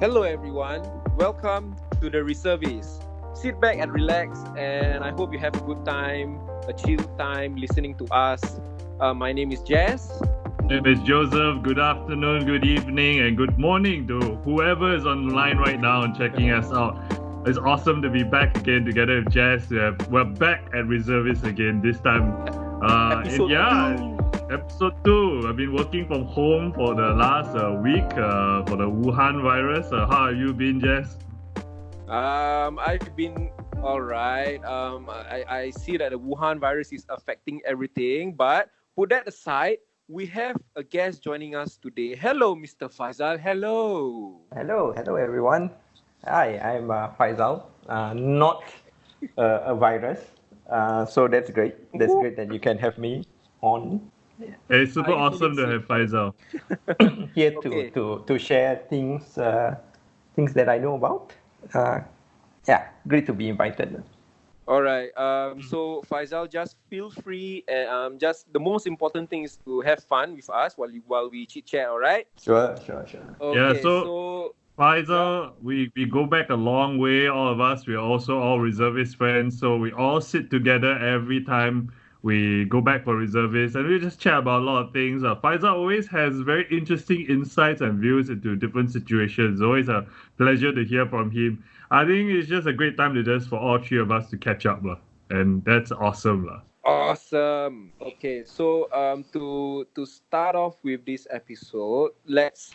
Hello everyone, welcome to the Reservists. Sit back and relax, and I hope you have a good time, a chill time listening to us. My name is Jess. My name is Joseph. Good afternoon, good evening, and good morning to whoever is online right now and checking us out. It's awesome to be back again together with Jess. We're back at Reservists again this time. Episode 2. Episode 2. I've been working from home for the last week for the Wuhan virus. How have you been, Jess? I've been alright. I see that the Wuhan virus is affecting everything, but put that aside, we have a guest joining us today. Hello, Mr. Faisal. Hello. Hello everyone. Hi, I'm Faisal. Not a virus, so that's great. That's great that you can have me on It's super awesome to have Faisal. here Okay. to share things that I know about. Great to be invited. All right. So Faisal, just feel free. Just the most important thing is to have fun with us while we chit chat. All right. Sure. Okay. So Faisal, we go back a long way, all of us. We're also all reservist friends. So we all sit together every time we go back for reservists and we just chat about a lot of things. Faisal always has very interesting insights and views into different situations. Always a pleasure to hear from him. I think it's just a great time to just for all three of us to catch up. And that's awesome. Awesome. Okay. So to start off with this episode, let's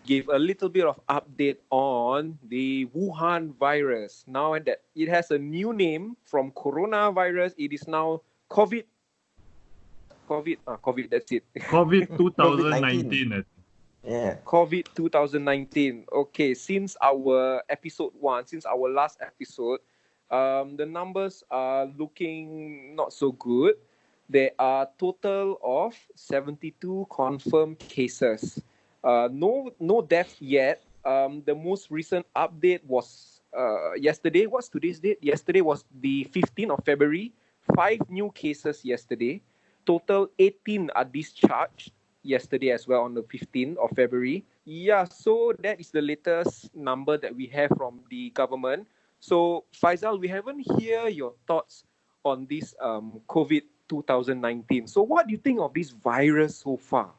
give a little bit of update on the Wuhan virus. Now that it has a new name from coronavirus, it is now COVID. That's it. COVID 2019. Yeah. COVID 2019. Okay, since our last episode, the numbers are looking not so good. There are total of 72 confirmed cases. No deaths yet. The most recent update was yesterday. What's today's date? Yesterday was the 15th of February. 5 new cases yesterday. Total 18 are discharged yesterday as well on the 15th of February. Yeah, so that is the latest number that we have from the government. So Faisal, we haven't hear your thoughts on this COVID 2019. So what do you think of this virus so far?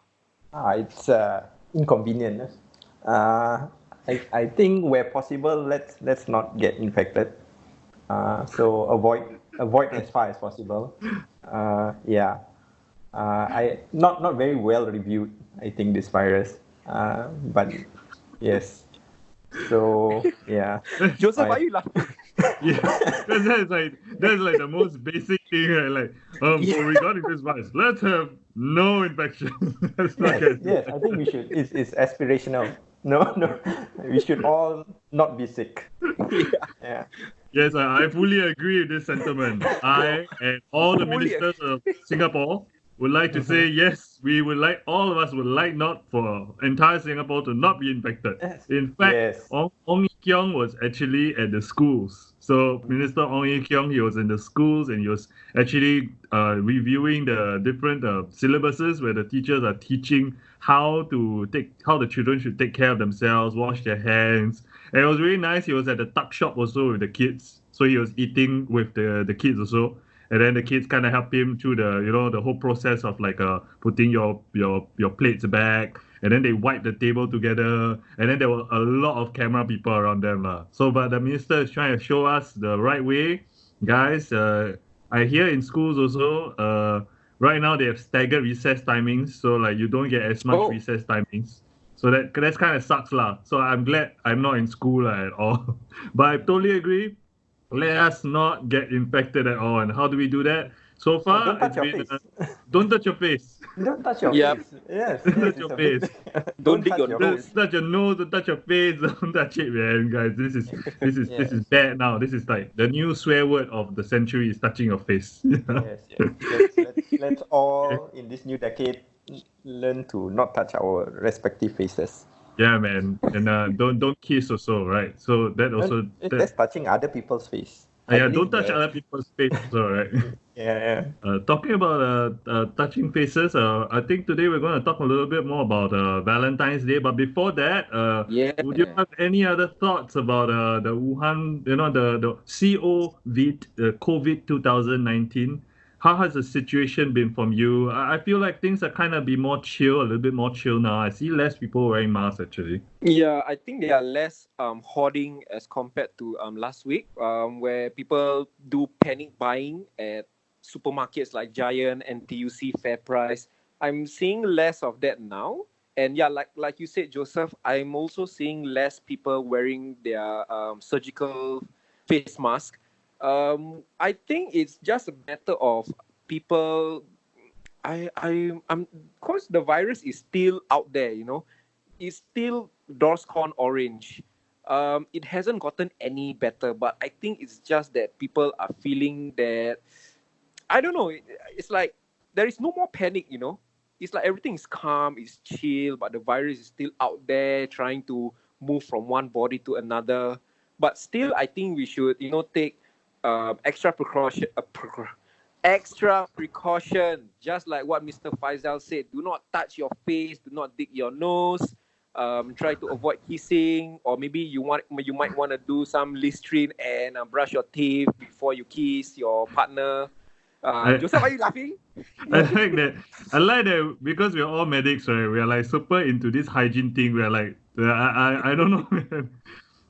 It's inconvenient. I think where possible, let's not get infected. So avoid as far as possible. I not very well reviewed, I think, this virus. But yes. So yeah. Joseph, are you laughing? Yeah, that's like the most basic thing, right? Regarding this virus, let's have no infection. Yes, I think we should. It's aspirational. No, we should all not be sick. Yeah. Yes, I fully agree with this sentiment. I and all the ministers of Singapore would like to say yes. All of us would like not for entire Singapore to not be infected. Yes. In fact, Yes. Ong Yi Keong was actually at the schools. So Minister Ong Yi Keong, he was in the schools and he was actually reviewing the different syllabuses where the teachers are teaching how the children should take care of themselves, wash their hands. And it was really nice. He was at the tuck shop also with the kids. So he was eating with the kids also. And then the kids kind of help him through the whole process of like putting your plates back, and then they wipe the table together, and then there were a lot of camera people around them So, but the minister is trying to show us the right way, guys. I hear in schools also. Right now they have staggered recess timings, so like you don't get as much recess timings. So that's kind of sucks So I'm glad I'm not in school at all. But I totally agree. Let us not get infected at all. And how do we do that? So far, Don't touch your face. Don't touch your face. Don't touch your Yep. face. Yes. Don't touch your face. Don't dig your touch nose. Don't touch your nose. Don't touch your face. Don't touch it, man, guys. This is bad now. This is like the new swear word of the century is touching your face. Yes. Let's all in this new decade learn to not touch our respective faces. Yeah, man. And don't kiss also, right? So that also That's touching other people's face. I Yeah, believe don't touch the other people's faces, all right? yeah. Talking about touching faces, I think today we're going to talk a little bit more about Valentine's Day. But before that, Yeah. would you have any other thoughts about the Wuhan, the COVID, COVID 2019? How has the situation been from you? I feel like things are kind of be more chill, a little bit more chill now. I see less people wearing masks actually. Yeah, I think they are less hoarding as compared to last week, where people do panic buying at supermarkets like Giant, NTUC, FairPrice. I'm seeing less of that now. And yeah, like you said, Joseph, I'm also seeing less people wearing their surgical face mask. I think it's just a matter of people. I'm Because the virus is still out there, it's still Dorscon orange. It hasn't gotten any better, but I think it's just that people are feeling that, I don't know. It's like there is no more panic. It's like everything is calm, it's chill, but the virus is still out there trying to move from one body to another. But still, I think we should, take extra extra precaution, just like what Mr. Faisal said. Do not touch your face, do not dig your nose. Try to avoid kissing, or maybe you might want to do some Listerine and brush your teeth before you kiss your partner. I, Joseph, are you laughing? I like that. I like that because we're all medics, right? We're like super into this hygiene thing. We're like, I don't know, man.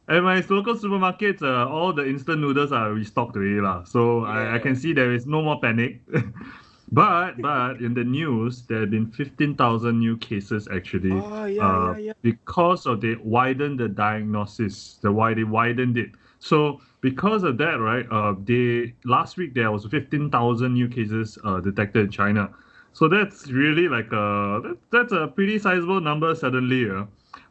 At my local supermarkets, all the instant noodles are restocked already, lah. So I Yeah. can see there is no more panic. But in the news, there have been 15,000 new cases actually, Oh, yeah. because of they widened the diagnosis, they widened it. So because of that, right, they last week there was 15,000 new cases detected in China. So that's really like that's a pretty sizable number suddenly.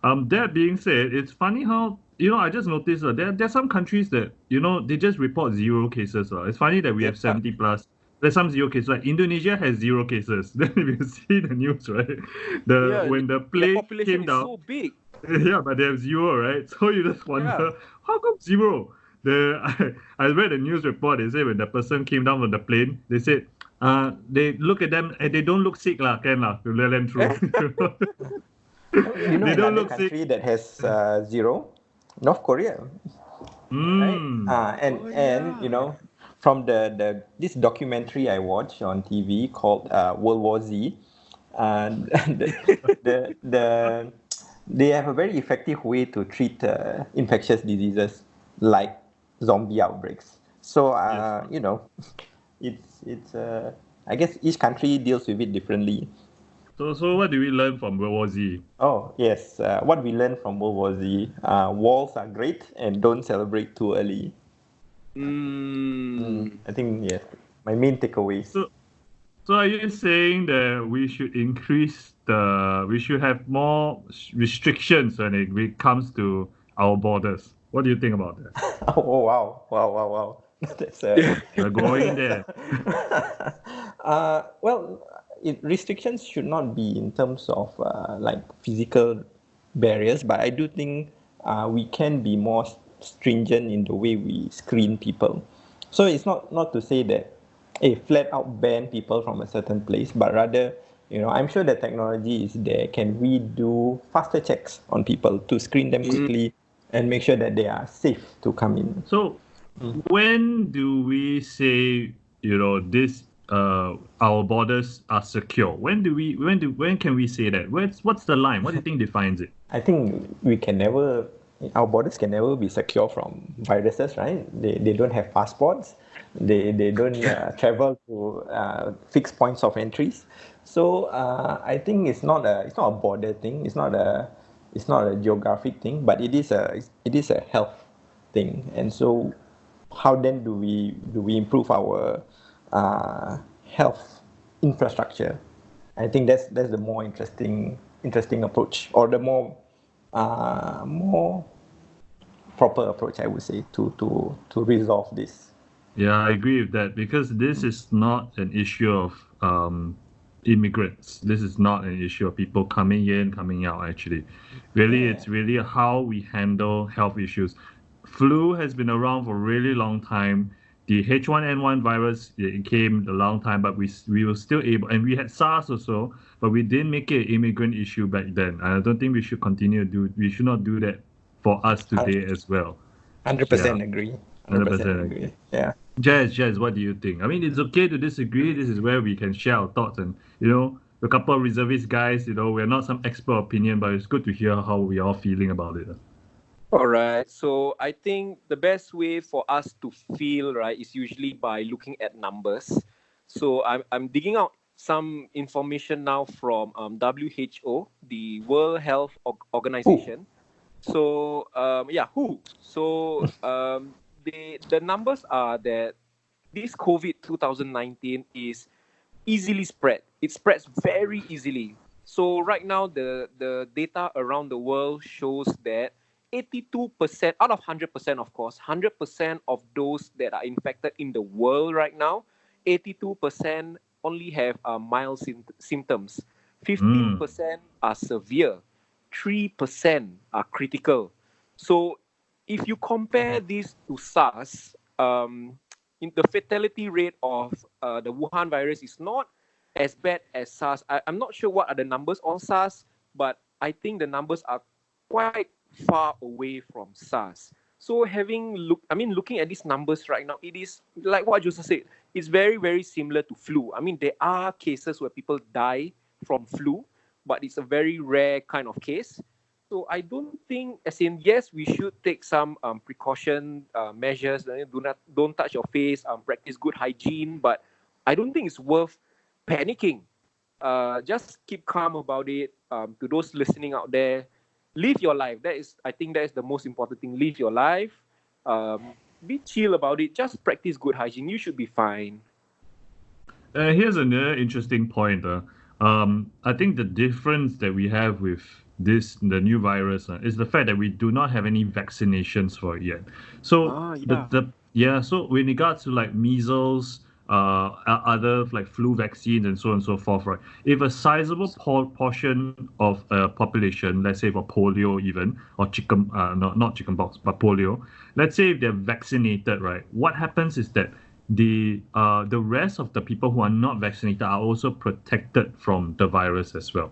That being said, it's funny how I just noticed there's some countries that they just report zero cases. It's funny that we have Yeah. 70 plus. There's some zero cases. Like Indonesia has zero cases. Then if you see the news, right? Yeah, When the their plane population came is down, so big. yeah, but they have zero, right? So you just Yeah. wonder how come zero? I read a news report. They say when the person came down from the plane, they said they look at them and they don't look sick lah, can lah, to let them through. You know They don't another look sick. country that has zero? North Korea, right? Mm. And Oh, and yeah. from the this documentary I watched on TV called World War Z, the, the they have a very effective way to treat infectious diseases like zombie outbreaks. So Yes. it's I guess each country deals with it differently. So what do we learn from World War Z? Oh, yes. What we learned from World War Z, walls are great and don't celebrate too early. Mm. I think, yes, my main takeaways. So so are you saying that we should have more restrictions when it comes to our borders? What do you think about that? Oh, wow. Wow, wow, wow. That's a... We're going there. Well, restrictions should not be in terms of like physical barriers, but I do think we can be more stringent in the way we screen people. So it's not to say that flat out ban people from a certain place, but rather, I'm sure the technology is there. Can we do faster checks on people to screen them Mm. quickly and make sure that they are safe to come in? So when do we say, this our borders are secure? When can we say that? What's the line? What do you think defines it? I think our borders can never be secure from viruses, right? They don't have passports. They don't travel to fixed points of entries. So I think it's not a border thing. It's not a geographic thing, but it is a health thing. And so how then do we improve our health infrastructure? I think that's the more interesting approach, or the more proper approach, I would say, to resolve this. Yeah, I agree with that because this is not an issue of immigrants. This is not an issue of people coming in, coming out, actually. Really, it's really how we handle health issues. Flu has been around for a really long time. the H1N1 virus, it came a long time, but we were still able, and we had SARS also, but we didn't make it an immigrant issue back then. I don't think we should we should not do that for us today as well. 100% agree. 100% agree. Yeah. Jazz, what do you think? I mean, it's okay to disagree. This is where we can share our thoughts, and a couple of reservist guys, we're not some expert opinion, but it's good to hear how we are feeling about it. All right. So I think the best way for us to feel, right, is usually by looking at numbers. So I'm digging out some information now from WHO, the World Health Organization. So WHO. So the numbers are that this COVID 2019 is easily spread. It spreads very easily. So right now the data around the world shows that 82% out of 100%, of course, 100% of those that are infected in the world right now, 82% only have mild symptoms. 15% are severe. 3% are critical. So if you compare this to SARS, in the fatality rate of the Wuhan virus is not as bad as SARS. I'm not sure what are the numbers on SARS, but I think the numbers are quite far away from SARS. So looking at these numbers right now, it is like what Joseph said. It's very, very similar to flu. I mean, there are cases where people die from flu, but it's a very rare kind of case. So I don't think, as in, yes, we should take some precaution measures. Don't touch your face. Practice good hygiene. But I don't think it's worth panicking. Just keep calm about it. To those listening out there, live your life. I think that is the most important thing. Live your life. Be chill about it. Just practice good hygiene. You should be fine. Here's another interesting point. I think the difference that we have with the new virus is the fact that we do not have any vaccinations for it yet. So so with regards to like measles, other like flu vaccines and so on and so forth, right? If a sizable portion of a population, let's say for polio even, or not chickenpox, but polio, let's say if they're vaccinated, right? What happens is that the rest of the people who are not vaccinated are also protected from the virus as well.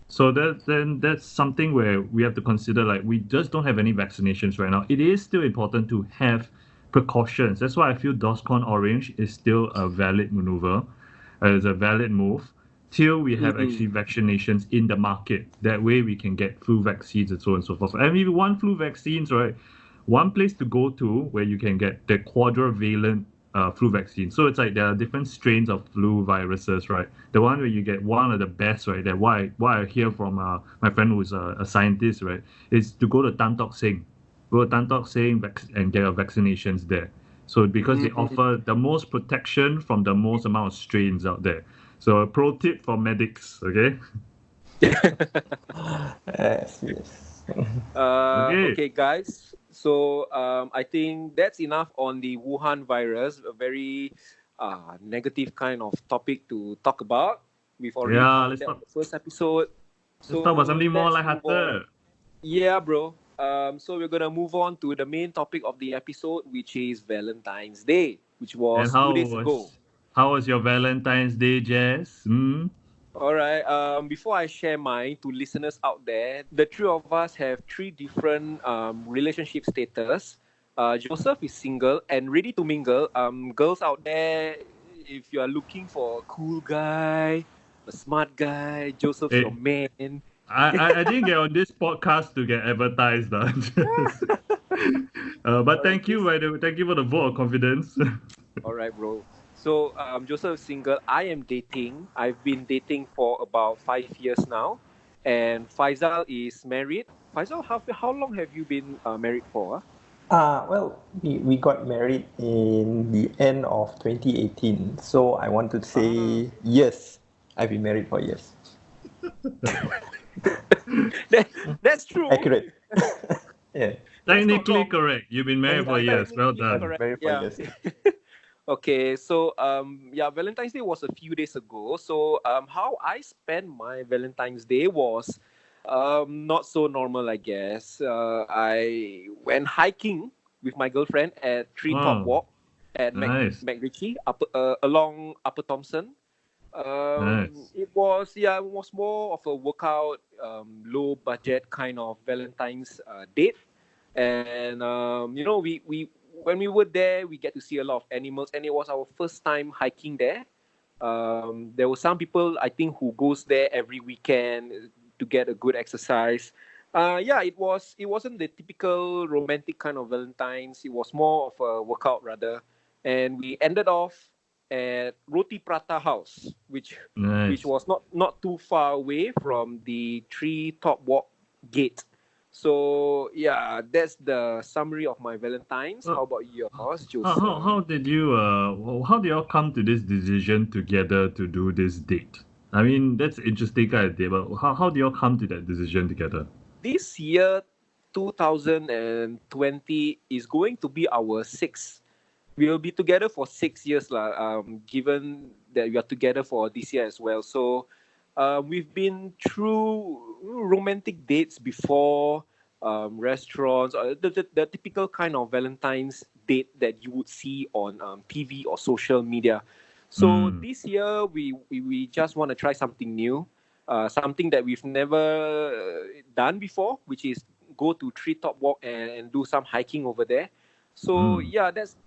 So that's something where we have to consider, like, we just don't have any vaccinations right now. It is still important to have precautions. That's why I feel DORSCON Orange is still a valid maneuver, is a valid move, till we have actually vaccinations in the market. That way we can get flu vaccines and so on and so forth. And if you want flu vaccines, right, one place to go to where you can get the quadrivalent flu vaccine. So it's like there are different strains of flu viruses, right? The one where you get one of the best, right? That why I hear from my friend who's a scientist, right, is to go to Tan Tock Seng. Go to Tan Tock Seng and get your vaccinations there. So because they offer the most protection from the most amount of strains out there. So a pro tip for medics, okay? Yes. Okay, guys. So I think that's enough on the Wuhan virus. A very negative kind of topic to talk about. We've already covered that in the first episode. So let's talk about something more lighthearted. Yeah, bro. So we're gonna move on to the main topic of the episode, which is Valentine's Day, which was 2 days ago. How was your Valentine's Day, Jess? All right. Before I share mine to listeners out there, the three of us have three different relationship status. Joseph is single and ready to mingle. Girls out there, if you are looking for a cool guy, a smart guy, Joseph's your man. I didn't get on this podcast to get advertised, but thank you for the vote of confidence. All right, bro. So Joseph is single. I am dating. I've been dating for about 5 years now, and Faisal is married. Faisal, how long have you been married for? Well, we got married in the end of 2018. So I want to say yes, I've been married for years. That's true. Accurate. Yeah. Technically correct. You've been married for years. Well done. Married for years. Okay, so Valentine's Day was a few days ago. So how I spent my Valentine's Day was not so normal, I guess. I went hiking with my girlfriend at Treetop Walk. at Nice. McRitchie, along Upper Thompson. Nice. It was more of a workout, low budget kind of Valentine's date, and we when we were there, we get to see a lot of animals, and it was our first time hiking there. There were some people I think who goes there every weekend to get a good exercise. It wasn't the typical romantic kind of Valentine's. It was more of a workout rather, and we ended off at Roti Prata House, which Nice. was not too far away from the Tree Top Walk gate. So yeah, that's the summary of my Valentine's. How Oh, about yours, how Joseph? did you how did y'all come to this decision together to do this date? I mean, that's interesting kind of date, but how do y'all come to that decision together? This year, 2020 is going to be our sixth. We will be together for 6 years, lah. Given that we are together for this year as well, so we've been through romantic dates before, restaurants, the typical kind of Valentine's date that you would see on TV or social media. So Mm. this year we just want to try something new, something that we've never done before, which is go to Treetop Walk and do some hiking over there. So Mm. yeah, that's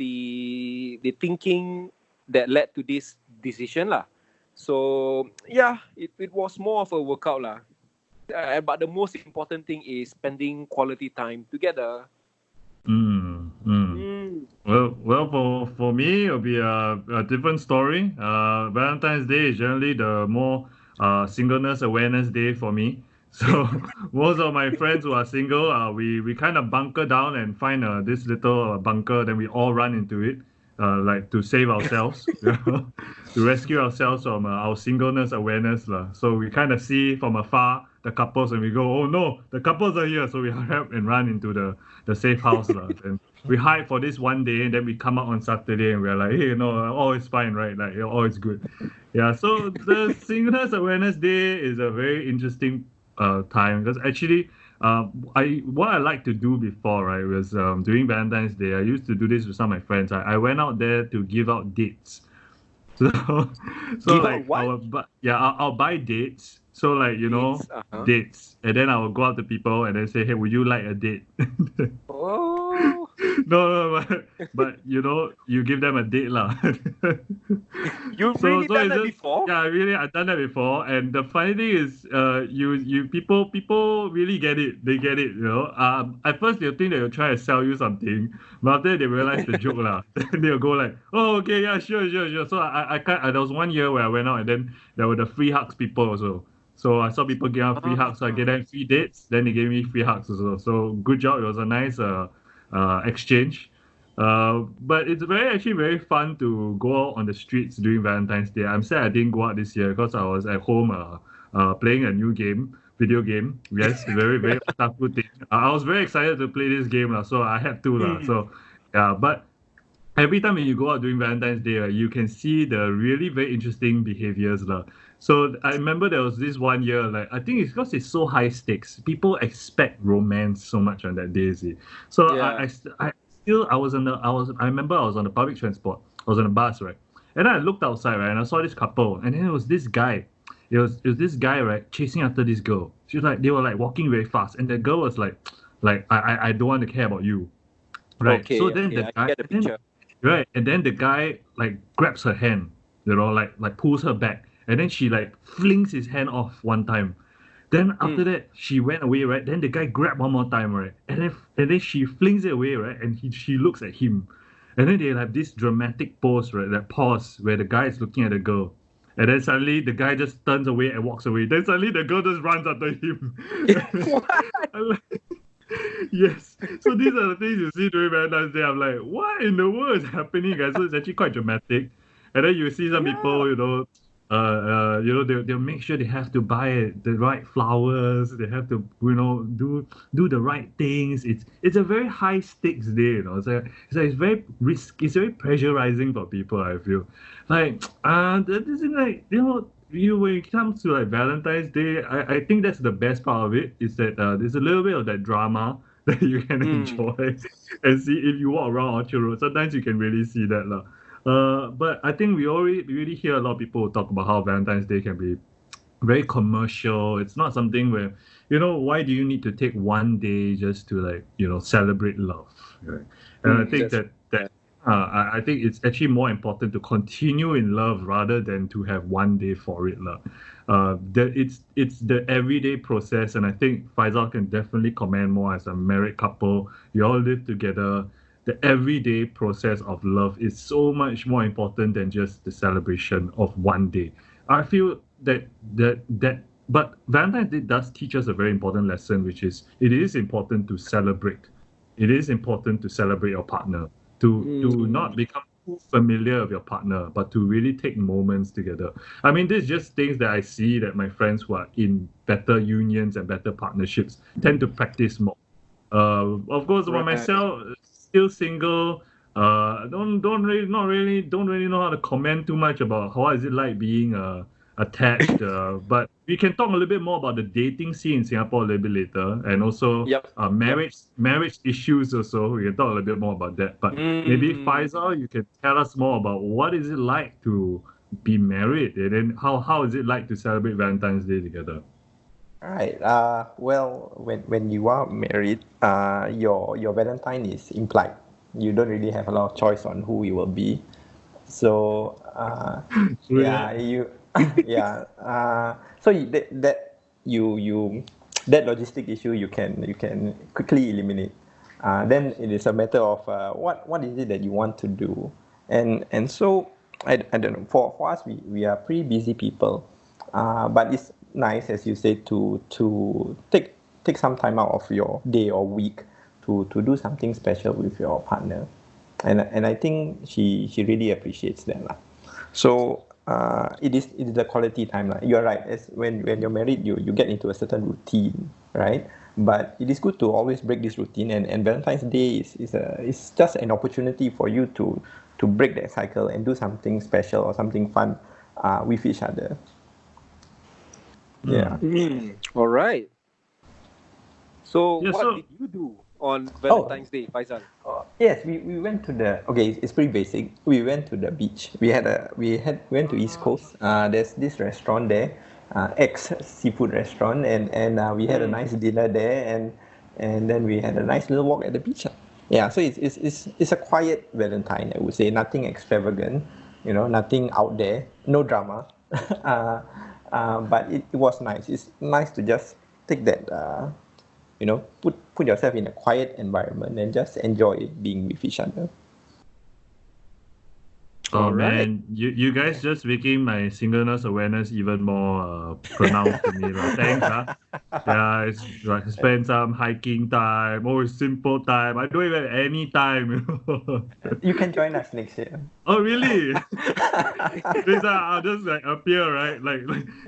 the thinking that led to this decision lah. So yeah, it was more of a workout lah. But the most important thing is spending quality time together. Mm. Mm. Mm. Well, for me, it'll be a different story. Valentine's Day is generally the more singleness awareness day for me. So most of my friends who are single, we kind of bunker down and find this little bunker, then we all run into it, like to save ourselves, to rescue ourselves from our singleness awareness, lah. So we kind of see from afar the couples, and we go, oh no, the couples are here, so we hurry up and run into the safe house, lah. And we hide for this one day, and then we come out on Saturday, and we're like, hey, all is fine, right? Like, all is good. Yeah. So the Singleness Awareness Day is a very interesting time because actually, what I like to do before, right, was during Valentine's Day. I used to do this with some of my friends. I went out there to give out dates. So, so Give out like what? I'll buy dates. So like Dates. Uh-huh. dates, and then I will go out to people and then say, hey, would you like a date? Oh. No, but you give them a date lah. You've so really so done it's that just before? yeah, really I've done that before, and the funny thing is, you people really get it. They get it. At first they'll think they'll try to sell you something, but after they realize the joke lah, then they'll go like, oh okay, yeah, sure. So I can't. There was one year where I went out and then there were the free hugs people also. So I saw people give out free hugs, so I gave them free dates. Then they gave me free hugs also. So good job. It was a nice exchange. But it's actually very fun to go out on the streets during Valentine's Day. I'm sad I didn't go out this year because I was at home playing a new video game. Yes, very, very otaku thing. I was very excited to play this game, so I had to. Mm. So, yeah, but every time when you go out during Valentine's Day, you can see the really very interesting behaviors. So I remember there was this one year, like I think it's because it's so high stakes. People expect romance so much on that day, see. So Yeah. I remember I was on the public transport. I was on a bus, right? And then I looked outside, right, and I saw this couple, and then it was this guy. It was this guy, right, chasing after this girl. They were like walking very fast, and the girl was like I don't want to care about you. Right. So Okay. then Okay. the I guy get the then picture. right, and then the guy like grabs her hand, like pulls her back, and then she like flings his hand off one time. Then after Mm. that, she went away, right? Then the guy grabbed one more time, right? And then she flings it away, right? And she looks at him, and then they have this dramatic pose, right? That pause where the guy is looking at the girl, and then suddenly the guy just turns away and walks away. Then suddenly the girl just runs after him. What? I'm like, yes. So these are the things you see during Valentine's Day. I'm like, what in the world is happening, guys? So it's actually quite dramatic. And then you see some Yeah. people, they'll make sure they have to buy the right flowers. They have to, do the right things. It's a very high stakes day, it's very It's very pressurizing for people. I feel like this is like when it comes to like Valentine's Day, I think that's the best part of it is that there's a little bit of that drama that you can enjoy and see if you walk around Orchard Road. Sometimes you can really see that. Lah. But I think we really hear a lot of people talk about how Valentine's Day can be very commercial. It's not something where, why do you need to take one day just to celebrate love? Right? And I think I think it's actually more important to continue in love rather than to have one day for it. It's the everyday process, and I think Faisal can definitely comment more as a married couple. You all live together. The everyday process of love is so much more important than just the celebration of one day. I feel but Valentine's Day does teach us a very important lesson, which is it is important to celebrate. It is important to celebrate your partner, to not become too familiar with your partner, but to really take moments together. I mean, this is just things that I see that my friends who are in better unions and better partnerships tend to practice more. Of course, about myself, still single. Don't really know how to comment too much about how is it like being attached. But we can talk a little bit more about the dating scene in Singapore a little bit later, and also marriage issues. Also, we can talk a little bit more about that. But maybe Faisal, you can tell us more about what is it like to be married, and then how is it like to celebrate Valentine's Day together. All right. Well, when you are married, your Valentine is implied. You don't really have a lot of choice on who it will be. So yeah, yeah. So that logistic issue you can quickly eliminate. Then it is a matter of what is it that you want to do, and so I don't know. For us, we are pretty busy people, but it's nice, as you say, to take some time out of your day or week to do something special with your partner, and I think she really appreciates that lah. So it is the quality time lah. You're right. As when you're married, you get into a certain routine, right? But it is good to always break this routine, and Valentine's Day is just an opportunity for you to break that cycle and do something special or something fun with each other. Yeah. All right. So what did you do on Valentine's Day, Faisal? Yes, we went to it's pretty basic. We went to the beach. We went to East Coast. There's this restaurant there, ex seafood restaurant, and we had a nice dinner there, and then we had a nice little walk at the beach. Yeah, so it's a quiet Valentine, I would say. Nothing extravagant, nothing out there, no drama. But it was nice. It's nice to just take that. Put yourself in a quiet environment and just enjoy being with each other. Oh man, you guys just making my singleness awareness even more pronounced to me. Thanks, Yeah, it's like spend some hiking time, simple time. I don't even have any time. You can join us next year. Oh really? I'll just appear, right? Like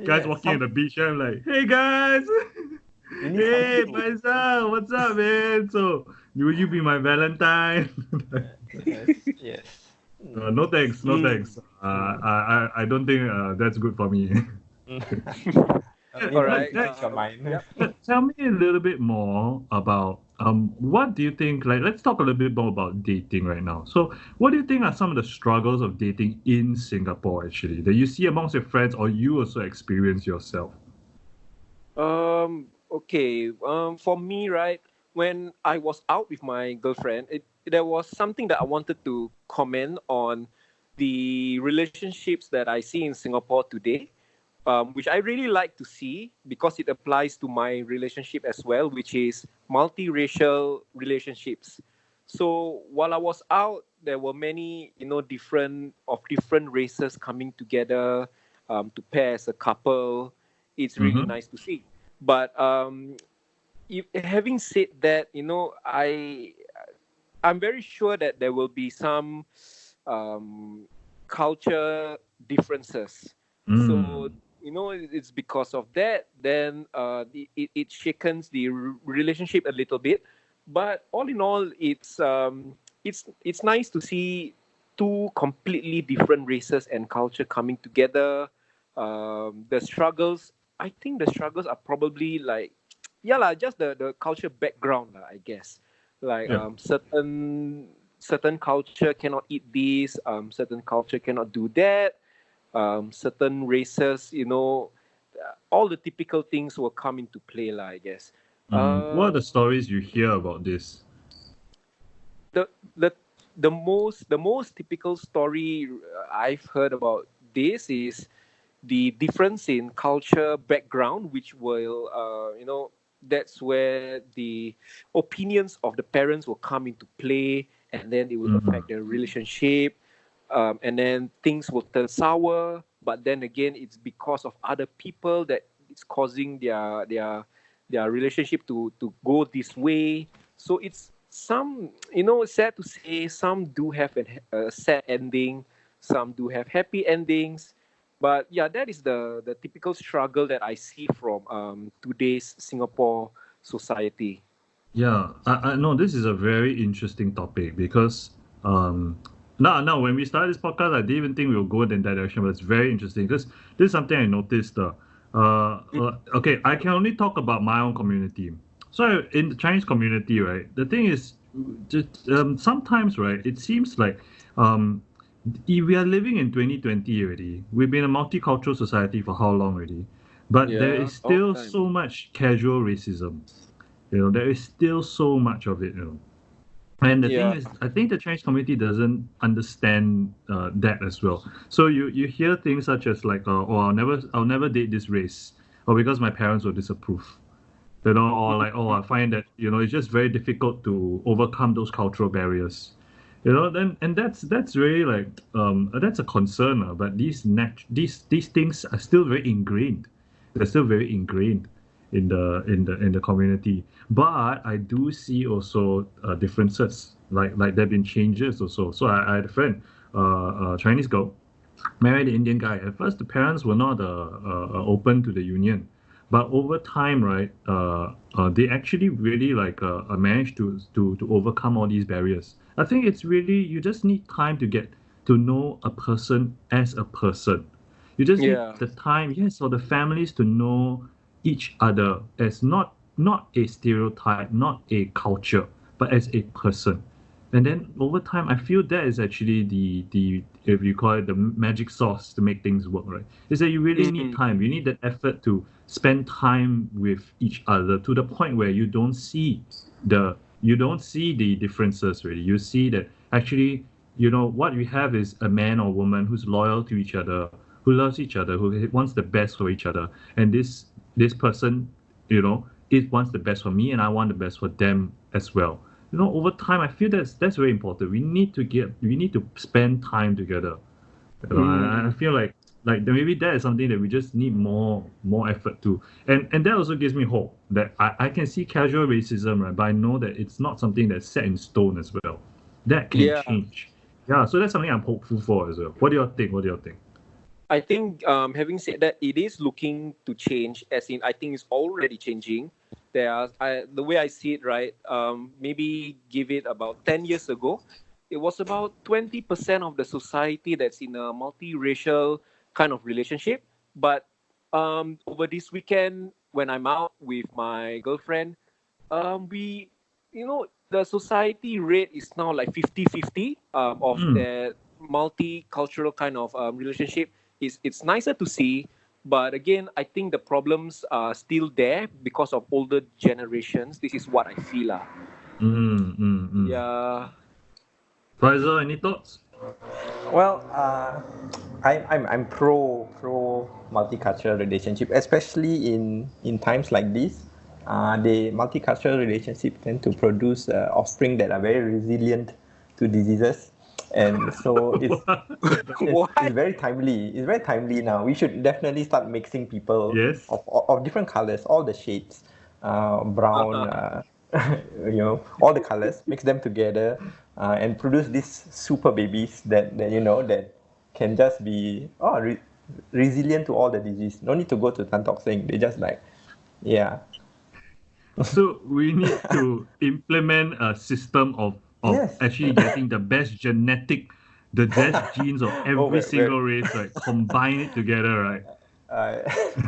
guys walking on the beach, and I'm like, hey guys. Hey, Faisal, what's up, man? So, will you be my Valentine? Yes. No thanks. I don't think that's good for me. All right. Tell me a little bit more about what do you think? Let's talk a little bit more about dating right now. So, what do you think are some of the struggles of dating in Singapore actually that you see amongst your friends or you also experience yourself? Okay. For me, right, when I was out with my girlfriend, there was something that I wanted to comment on the relationships that I see in Singapore today, which I really like to see because it applies to my relationship as well, which is multiracial relationships. So while I was out, there were many, different races coming together to pair as a couple. It's really nice to see. But having said that, I'm very sure that there will be some culture differences. So, it's because of that, then it shakens the relationship a little bit. But all in all, it's nice to see two completely different races and culture coming together. I think the struggles are probably yeah lah, just the culture background lah, I guess. Like Yeah. certain culture cannot eat this, certain culture cannot do that, certain races, all the typical things will come into play lah, I guess. What are the stories you hear about this? The the the most typical story I've heard about this is the difference in culture background, which will that's where the opinions of the parents will come into play, and then it will Mhm. affect their relationship, and then things will turn sour. But then again, it's because of other people that it's causing their relationship to go this way. So it's some, sad to say, some do have a sad ending, some do have happy endings. But yeah, that is the typical struggle that I see from today's Singapore society. Yeah, I know this is a very interesting topic because um now when we started this podcast, I didn't even think we would go in that direction, but it's very interesting because this is something I noticed. Okay, I can only talk about my own community. So in the Chinese community, right, the thing is, just sometimes, right, it seems like um we are living in 2020 already. We've been a multicultural society for how long already? But there Yeah, is all still the time. so much casual racism. There is still so much of it. And the thing Yeah. is, I think the Chinese community doesn't understand that as well. So you hear things such as like, oh, I'll never date this race, or because my parents will disapprove. Or like, oh, I find that it's just very difficult to overcome those cultural barriers. Then and that's really like that's a concern. But these things are still very ingrained. They're still very ingrained in the community. But I do see also differences. Like there've been changes also. So I had a friend, a Chinese girl, married an Indian guy. At first, the parents were not open to the union, but over time, right, they actually really like managed to overcome all these barriers. I think it's really you just need time to get to know a person as a person. You just need Yeah. the time, yes, for the families to know each other as not a stereotype, not a culture, but as a person. And then over time, I feel that is actually the if you call it the magic sauce to make things work, right? Is that you really need Mhm. time. You need that effort to spend time with each other to the point where you don't see the differences really. You see that actually, what we have is a man or woman who's loyal to each other, who loves each other, who wants the best for each other, and this person, it wants the best for me, and I want the best for them as well. Over time, I feel that's very important. We need to spend time together. And I Mhm. feel like maybe that is something that we just need more effort to. And that also gives me hope that I can see casual racism, right? But I know that it's not something that's set in stone as well. That can Yeah. change. Yeah, so that's something I'm hopeful for as well. What do you all think? What do you all think? I think, having said that, it is looking to change. As in, I think it's already changing. The way I see it, right? Maybe give it about 10 years ago, it was about 20% of the society that's in a multiracial kind of relationship. But over this weekend, when I'm out with my girlfriend, we, the society rate is now like 50-50 of Mm. that multicultural kind of relationship. It's nicer to see, but again, I think the problems are still there because of older generations. This is what I feel lah. Mm, mm, mm. Yeah. Faisal, any thoughts? Well, I'm pro multicultural relationship, especially in times like this. The multicultural relationship tend to produce offspring that are very resilient to diseases, and so it's What? very timely. It's very timely now. We should definitely start mixing people Yes. of different colors, all the shades, brown, all the colors, mix them together, and produce these super babies that can just be resilient to all the disease. No need to go to Tan Tock Seng. They just like, yeah, So we need to implement a system of yes. actually getting the best genes of Oh, every single race, right? Combine it together, right? uh,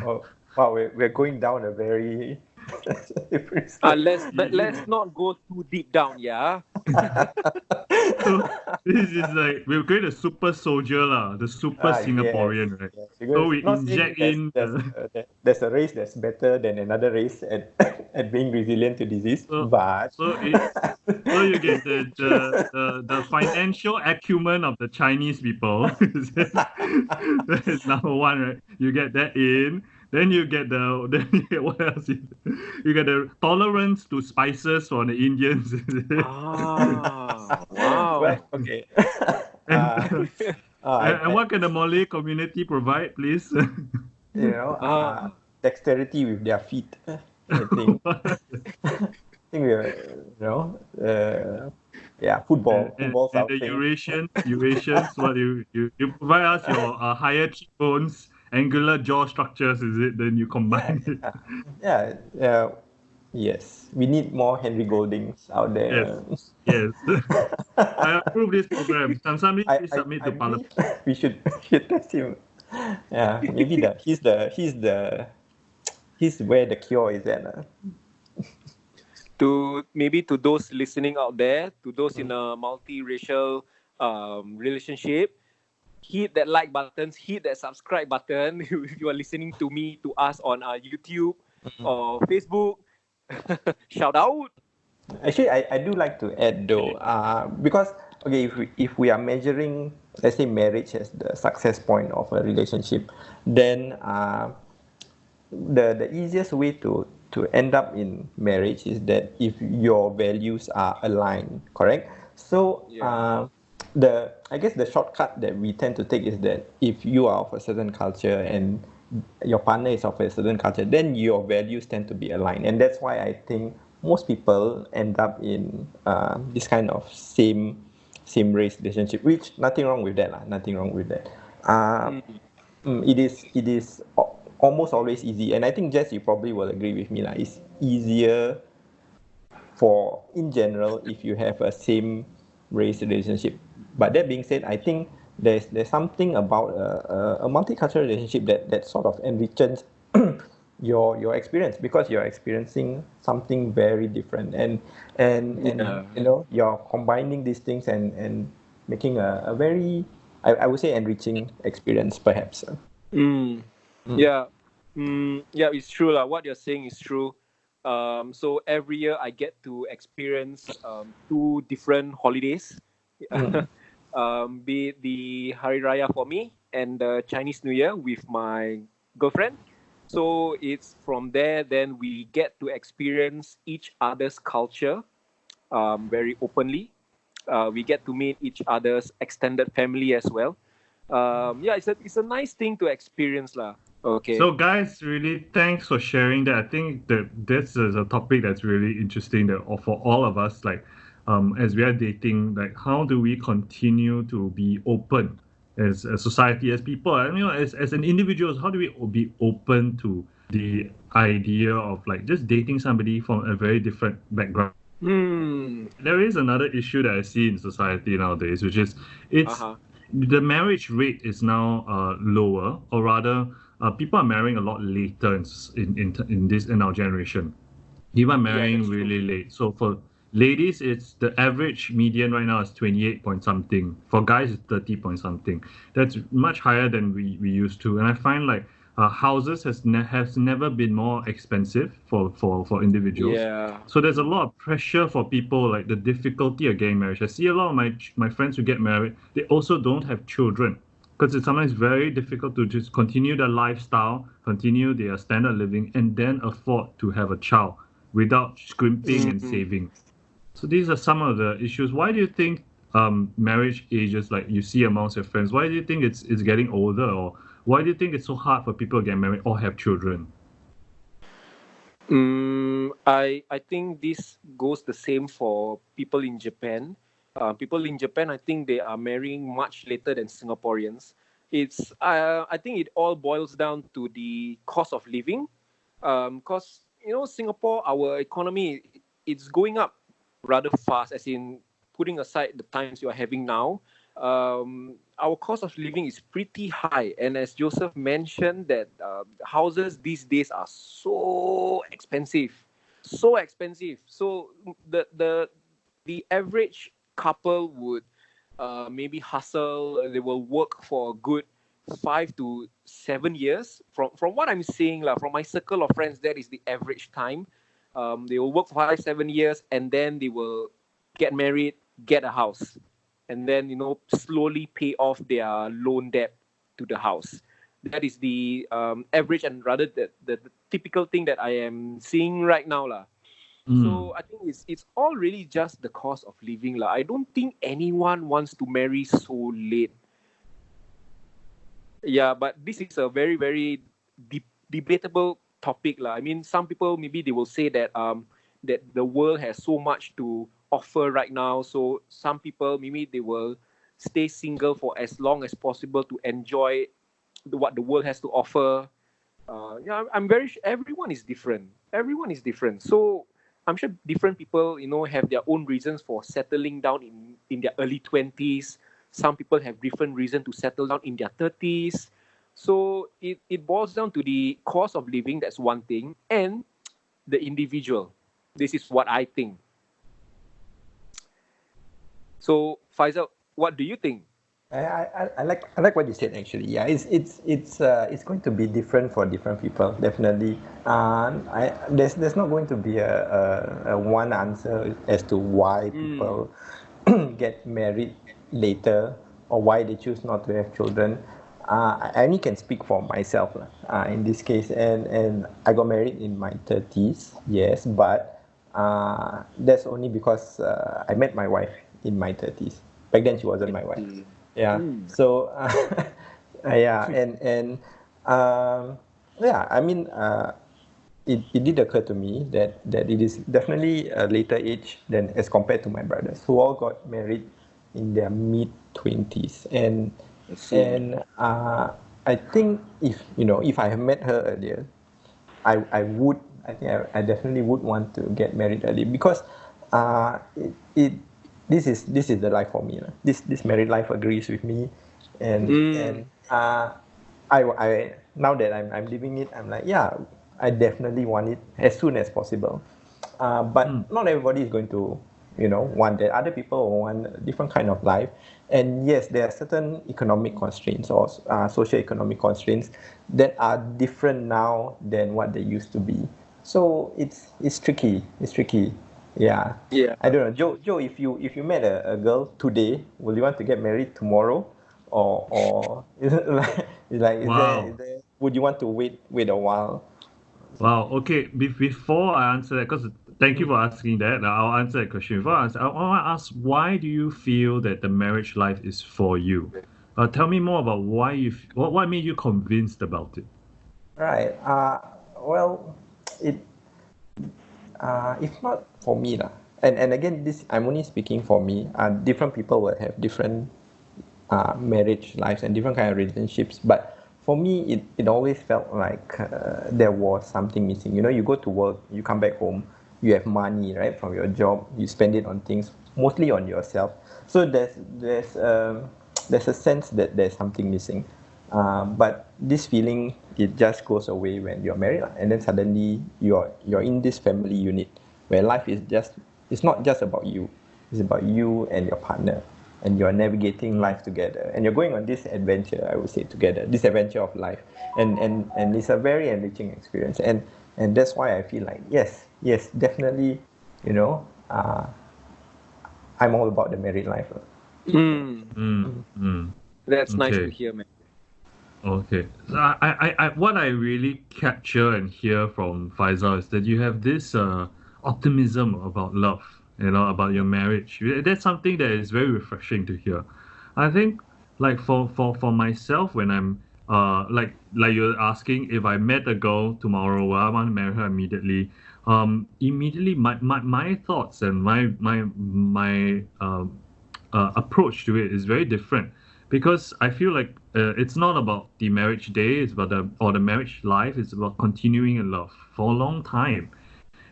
oh, wow, we're going down a very Let's not go too deep down, yeah. So this is like we'll create a super soldier lah, the super Yes, Singaporean, right? yes. So Because we not saying inject in there's a race that's better than another race at at being resilient to disease, so but so so you get the financial acumen of the Chinese people. That is number one, right? You get that in. Then you get then you get what else? You get the tolerance to spices for the Indians. Wow. well, okay. And, uh, and what can the Malay community provide, please? you know, Ah. dexterity with their feet. I think. I think yeah, football's And our the thing. Eurasians, what you provide us your higher cheekbones, angular jaw structures, is it? Then you Yeah, combine it. yeah, yeah. Yes, we need more Henry Goldings out Yes, there. yes. I approve this program. Can somebody please submit I to Parliament? believe we should test him. Yeah, maybe he's where the cure is at. To those listening out there, to those in a multiracial relationship, hit that like button, hit that subscribe button if you are listening to us on YouTube or Facebook. Shout out. Actually, I do like to add though, because okay, if we are measuring, let's say, marriage as the success point of a relationship, then the easiest way to end up in marriage is that if your values are aligned, correct? So Yeah. the I guess the shortcut that we tend to take is that if you are of a certain culture and your partner is of a certain culture, then your values tend to be aligned, and that's why I think most people end up in this kind of same race relationship. Which nothing wrong with that, lah. Nothing wrong with that. Uh, Mm. it is almost always easy, and I think Jess, you probably will agree with me, lah. It's easier for in general if you have a same race relationship. But that being said, I think there's something about a multicultural relationship that sort of enriches your experience, because you're experiencing something very different, and Yeah. you're combining these things and making a very, I would say, enriching experience, perhaps. Mm. Yeah. Yeah, it's true lah. What you're saying is true. So every year I get to experience two different holidays. Mm. Be it the Hari Raya for me and the Chinese New Year with my girlfriend. So it's from there, then we get to experience each other's culture very openly. We get to meet each other's extended family as well. Yeah, it's a nice thing to experience lah. Okay. So, guys, really thanks for sharing that. I think that this is a topic that's really interesting that for all of us, like, as we are dating, like, how do we continue to be open as a society, as people, and as an individuals, how do we be open to the idea of like just dating somebody from a very different background? There is another issue that I see in society nowadays, which is it's Uh-huh. the marriage rate is now lower, or rather, people are marrying a lot later in our generation. People are Yeah, marrying that's true. really late. So for ladies, it's the average median right now is 28 point something. For guys, it's 30 point something. That's much higher than we used to. And I find like houses has never been more expensive for individuals. Yeah. So there's a lot of pressure for people, like the difficulty of getting married. I see a lot of my friends who get married, they also don't have children because it's sometimes very difficult to just continue their lifestyle, continue their standard living, and then afford to have a child without scrimping and Mm. saving. So these are some of the issues. Why do you think marriage ages, like you see amongst your friends, why do you think it's getting older, or why do you think it's so hard for people to get married or have children? I think this goes the same for people in Japan. People in Japan, I think they are marrying much later than Singaporeans. It's I think it all boils down to the cost of living. Because Singapore, our economy, it's going up rather fast. As in, putting aside the times you are having now, our cost of living is pretty high, and as Joseph mentioned, that houses these days are so expensive, so expensive. So the average couple would maybe hustle. They will work for a good 5 to 7 years. From what I'm seeing, from my circle of friends, that is the average time. They will work for 5 7 years, and then they will get married, get a house, and then slowly pay off their loan debt to the house. That is the average, and rather the typical thing that I am seeing right now, lah. So I think it's all really just the cost of living, lah. I don't think anyone wants to marry so late. Yeah, but this is a very very debatable topic, lah. I mean, some people maybe they will say that that the world has so much to offer right now, so some people maybe they will stay single for as long as possible to enjoy what the world has to offer. Yeah, I'm very everyone is different. Everyone is different. So I'm sure different people, have their own reasons for settling down in their early 20s. Some people have different reason to settle down in their 30s. So it boils down to the cost of living, that's one thing, and the individual. This is what I think. So Faisal, what do you think? I like what you said actually. Yeah, it's going to be different for different people, definitely. There's not going to be a one answer as to why people get married later or why they choose not to have children. I only can speak for myself in this case, and I got married in my 30s, yes, but that's only because I met my wife in my 30s. Back then she wasn't my wife. Yeah. So yeah, and yeah, I mean, it did occur to me that it is definitely a later age than as compared to my brothers who all got married in their mid-20s, and I think if I have met her earlier, I definitely would want to get married early, because this is the life for me. This married life agrees with me, and I now that I'm living it, I'm like, yeah, I definitely want it as soon as possible. But not everybody is going to want that. Other people will want a different kind of life, and yes, there are certain economic constraints or socio-economic constraints that are different now than what they used to be. So it's tricky. Yeah. I don't know, Joe. If you met a girl today, will you want to get married tomorrow, or is it like Wow. is there, would you want to wait a while? Wow. Okay. Before I answer that, because thank you for asking that. I'll answer that question. Before I answer, I want to ask, why do you feel that the marriage life is for you? Tell me more about what made you convinced about it. Right. Well, it if not for me lah, and again, this I'm only speaking for me. Different people will have different marriage lives and different kind of relationships, but for me, it always felt like there was something missing. You go to work, you come back home, you have money, right, from your job, you spend it on things, mostly on yourself. So there's a sense that there's something missing. But this feeling, it just goes away when you're married, and then suddenly you're in this family unit where life is it's not just about you, it's about you and your partner, and you're navigating life together, and you're going on this adventure, I would say, together, this adventure of life, and it's a very enriching experience, and that's why I feel like yes, definitely, I'm all about the married life. That's nice to hear, man. Okay. So what I really capture and hear from Faisal is that you have this optimism about love, about your marriage. That's something that is very refreshing to hear. I think, like for myself, when I'm like you're asking, if I met a girl tomorrow, well, I want to marry her immediately. Immediately my thoughts and my approach to it is very different, because I feel like it's not about the marriage day, it's about the marriage life. It's about continuing in love for a long time,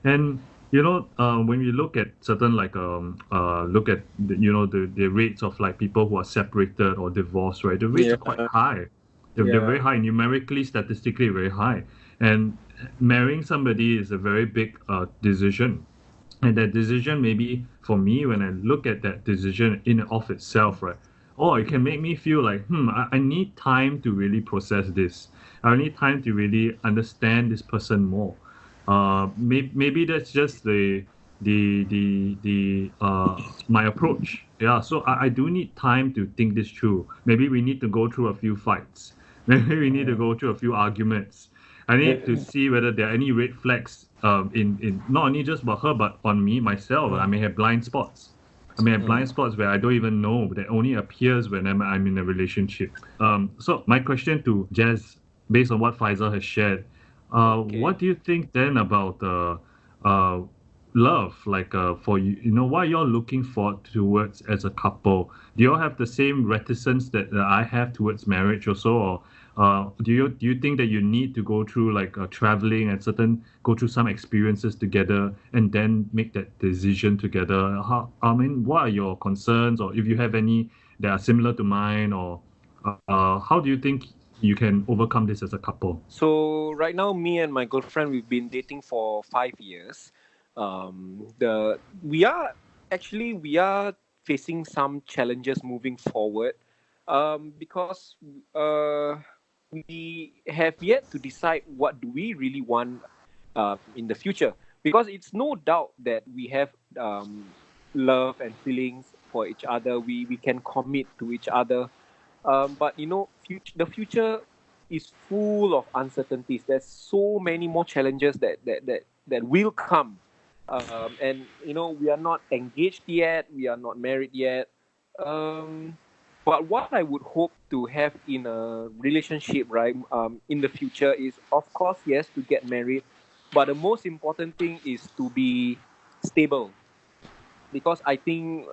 and When we look at certain look at the rates of like people who are separated or divorced, right? The rates Yeah, are quite high. They're very yeah, high, numerically, statistically very high. And marrying somebody is a very big decision. And that decision, maybe for me, when I look at that decision in and of itself, right? Oh, it can make me feel like, I need time to really process this. I need time to really understand this person more. Maybe that's just the my approach. Yeah, so I do need time to think this through. Maybe we need to go through a few fights. Maybe we need to go through a few arguments. I need to The- see whether there are any red flags in not only just about her but on me myself. I may have blind spots. I may have blind spots where I don't even know that only appears when I'm in a relationship. So my question to Jazz, based on what Faisal has shared, okay. what do you think then about uh, love? Like for you, what you're looking for towards as a couple? Do you all have the same reticence that I have towards marriage also, or do you think that you need to go through like traveling and go through some experiences together and then make that decision together? I mean, what are your concerns, or if you have any that are similar to mine, or how do you think you can overcome this as a couple? So right now, me and my girlfriend, we've been dating for 5 years. The we are facing some challenges moving forward, because we have yet to decide what do we really want in the future. Because it's no doubt that we have love and feelings for each other. We can commit to each other, but the future is full of uncertainties. There's so many more challenges that will come, and we are not engaged yet. We are not married yet. But what I would hope to have in a relationship, right, in the future is, of course, yes, to get married, but the most important thing is to be stable. Because I think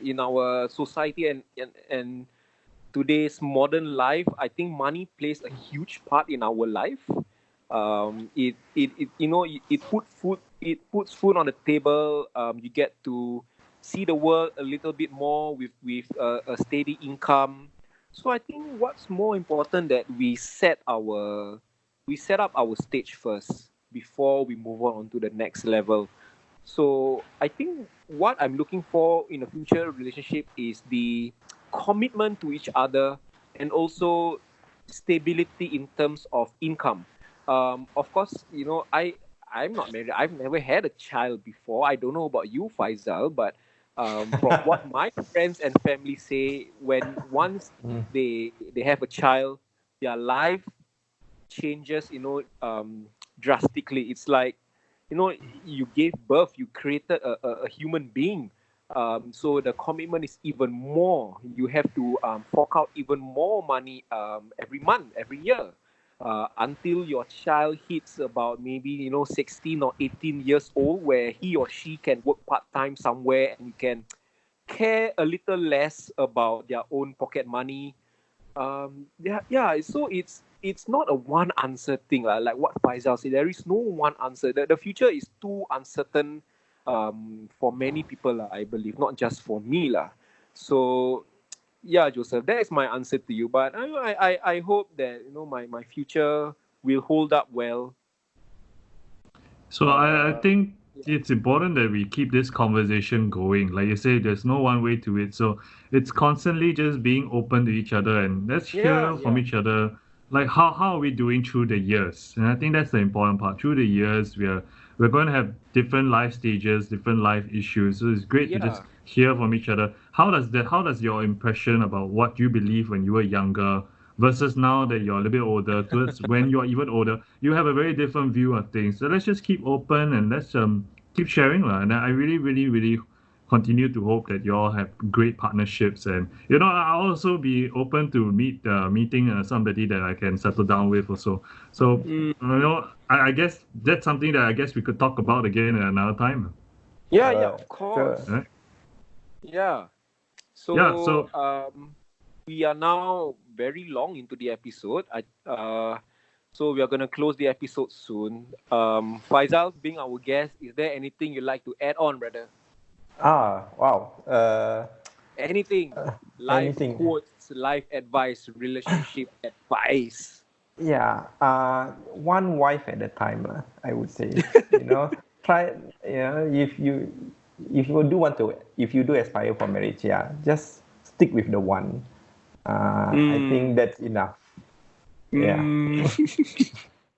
in our society and today's modern life, I think money plays a huge part in our life. It puts food on the table. You get to see the world a little bit more with a steady income. So I think what's more important that we set up our stage first before we move on to the next level. So I think what I'm looking for in a future relationship is the commitment to each other, and also stability in terms of income. Of course, I'm not married. I've never had a child before. I don't know about you, Faisal, but from what my friends and family say, when once they have a child, their life changes, drastically. It's like, you gave birth, you created a human being. So the commitment is even more. You have to fork out even more money every month, every year, until your child hits about maybe 16 or 18 years old, where he or she can work part time somewhere, and you can care a little less about their own pocket money. Yeah. So it's not a one answer thing, like what Faisal said. There is no one answer. The future is too uncertain, for many people, I believe, not just for me, lah. So yeah, Joseph, that is my answer to you. But I hope that my future will hold up well. So I uh think it's important that we keep this conversation going. Like you say, there's no one way to it. So it's constantly just being open to each other and let's yeah, hear from yeah, each other. Like how are we doing through the years? And I think that's the important part. Through the years, we're going to have different life stages, different life issues. So it's great to just yeah, hear from each other. How does your impression about what you believe when you were younger versus now that you're a little bit older, towards when you're even older, you have a very different view of things. So let's just keep open and let's keep sharing, lah. And I really, really, really continue to hope that you all have great partnerships. And I'll also be open to meeting somebody that I can settle down with also. So mm, I guess that's something that I guess we could talk about again at another time. yeah, of Sure. course. Right? Yeah. Yeah. So So we are now very long into the episode. So we are gonna close the episode soon. Faisal, being our guest, is there anything you'd like to add on, brother? Wow. Anything? Life Anything. quotes, life advice, relationship advice. Yeah. One wife at a time, I would say. Try. If you do aspire for marriage, yeah, just stick with the one. I think that's enough. Yeah.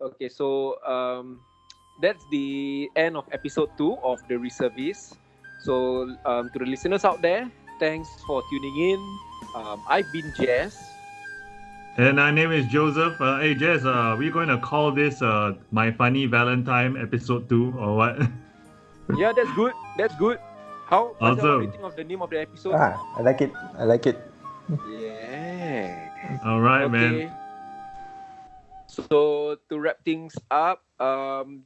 Okay, so that's the end of episode 2 of the Reservists. So to the listeners out there, thanks for tuning in. I've been Jess. And my name is Joseph. Hey Jess, we're going to call this My Funny Valentine episode 2 or what? Yeah, that's good. That's good. How? Faisal, what do you Awesome. think of the name of the episode? I like it. Yeah. All right, Okay. man. So to wrap things up,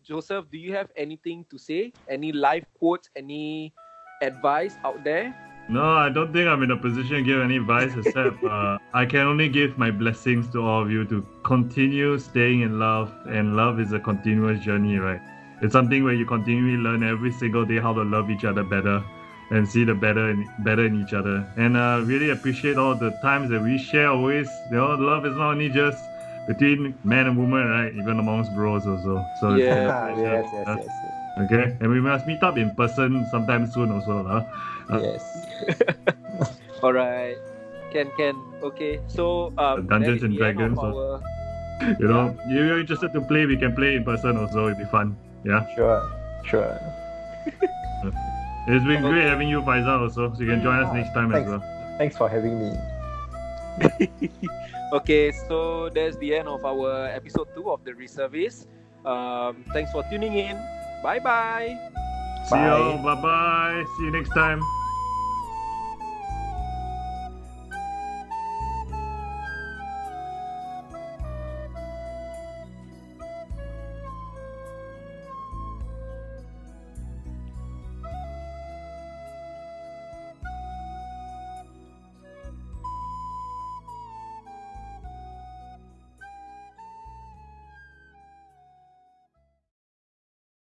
Joseph, do you have anything to say? Any life quotes? Any advice out there? No, I don't think I'm in a position to give any advice except I can only give my blessings to all of you to continue staying in love. And love is a continuous journey, right? It's something where you continually learn every single day how to love each other better and see the better in each other. And really appreciate all the times that we share always. Love is not only just between man and woman, right? Even amongst bros also. So it's been a pleasure. Yes. Okay, and we must meet up in person sometime soon also. Yes. All right. Can. Okay. So Dungeons that is and the end of Dragons, our- If you're interested to play, we can play in person also. It'll be fun. Yeah. Sure. It's been great having you, Faisal, also. So you can join us next time Thanks. as well. Thanks for having me. Okay, so that's the end of our episode 2 of the Reservists. Thanks for tuning in. Bye bye. See you all. Bye bye. See you next time.